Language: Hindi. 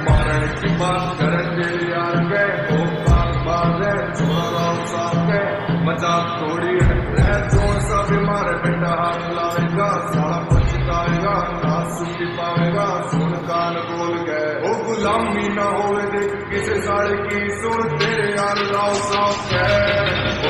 मारण की बात करेंगे यार के हो बात है छोड़ा साफ के मजाक थोड़ी है रह जोर सा बीमार बेटा हाथ लाएगा साला पछताएगा ना सुखी पाएगा सुन कान बोल गए ओ गुलामी ना होवे देख किसे साड़े की सुन तेरे यार लाओ साफ है